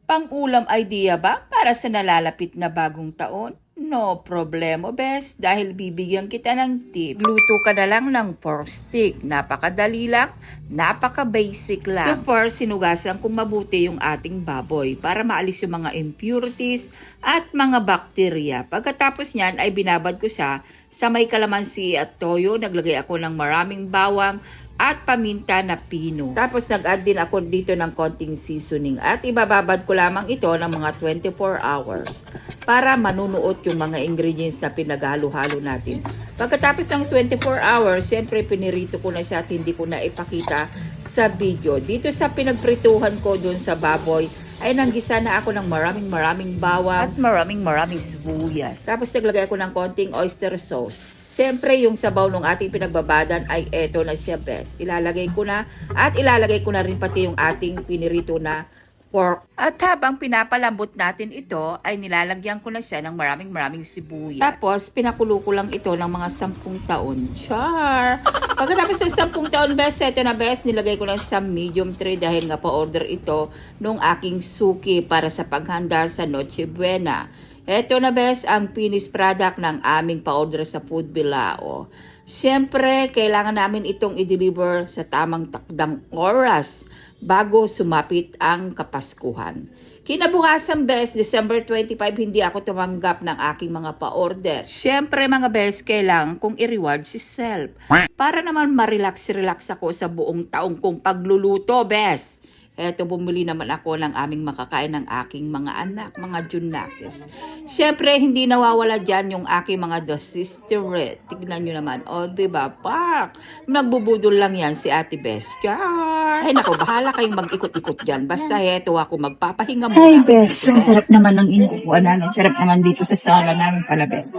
Pang-ulam idea ba para sa nalalapit na bagong taon? No problemo, bes, dahil bibigyan kita ng tips. Luto ka na lang ng pork stick. Napakadali lang, napaka-basic lang. Super, sinugasan kong mabuti yung ating baboy para maalis yung mga impurities at mga bakterya. Pagkatapos niyan ay binabad ko siya sa may kalamansi at toyo. Naglagay ako ng maraming bawang at paminta na pino. Tapos nag-add din ako dito ng konting seasoning at ibababad ko lamang ito ng mga 24 hours para manunuot yung mga ingredients na pinaghalo-halo natin. Pagkatapos ng 24 hours, siyempre pinirito ko na siya at hindi ko na ipakita sa video. Dito sa pinagprituhan ko dun sa baboy, ay nanggisa na ako ng maraming bawang at maraming sibuyas. Tapos naglagay ako ng konting oyster sauce. Siyempre, yung sabaw ng ating pinagbabadan ay eto na siya, best. Ilalagay ko na at ilalagay ko na rin pati yung ating pinirito na pork. At habang pinapalambot natin ito, ay nilalagyan ko na siya ng maraming sibuyas. Tapos, pinakulo ko lang ito ng mga 10 taon. Char! Pagkatapos ng 10 taon, best, ito na best, nilagay ko na sa medium tray dahil nga pa-order ito nung aking suki para sa paghanda sa Noche Buena. Ito na best ang finished product ng aming pa-order sa Food Bilao. Siyempre, kailangan namin itong i-deliver sa tamang takdang oras bago sumapit ang Kapaskuhan. Kinabukasan best, December 25, hindi ako tumanggap ng aking mga pa-order. Siyempre mga best, kailangan kong i-reward si self. Para naman ma-relax ako sa buong taong kong pagluluto best. Eto, bumili naman ako ng aming makakain ng aking mga anak, mga junakis. Siyempre, hindi nawawala dyan yung aking mga dosisteret. Tignan nyo naman. O, diba, Park? Nagbubudol lang yan si Ate Bes. Char! Ay, naku, bahala kayong mag-ikot-ikot dyan. Basta heto ako, magpapahinga muna. Ay, Bes, ang sarap naman ng inuupuan namin. Sarap naman dito sa sala namin pala, Bes.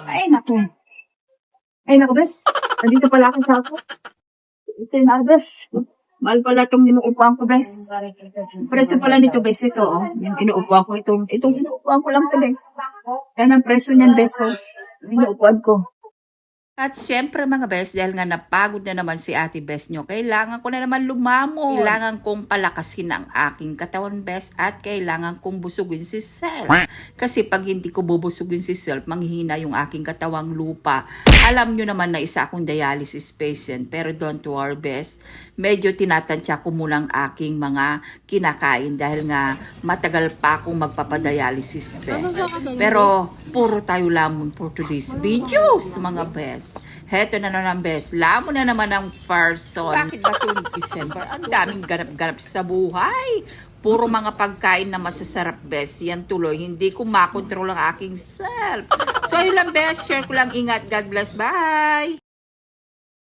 Ay, naku. Ay, naku, Bes. Nandito pala ako sa ako. Isa na, Bes. Mahal pala itong inuupuan ko, Bes. Preso pala nito, Bes, ito, oh. Yung inuupuan ko, itong inuupuan ko lang to, Bes. Yan ang preso niyan, Bes, oh. Yung inuupuan ko. At syempre mga best, dahil nga napagod na naman si Ate Bes nyo, kailangan ko na naman lumamon. Kailangan kong palakasin ang aking katawan best at kailangan kong busugin si self. Kasi pag hindi ko bubusugin si self, manghihina yung aking katawang lupa. Alam nyo naman na isa akong dialysis patient, pero don't worry best. Medyo tinatansya ko muna ang aking mga kinakain dahil nga matagal pa akong magpapadialysis best. Pero puro tayo lamon for today's videos mga best. Heto na naman best, lamon na naman ang person. Bakit ba tuwing December? Ang daming ganap-ganap sa buhay. Puro mga pagkain na masasarap best. Yan tuloy, hindi ko makontrol ang aking self. So ayun lang best, share ko lang, ingat. God bless, bye!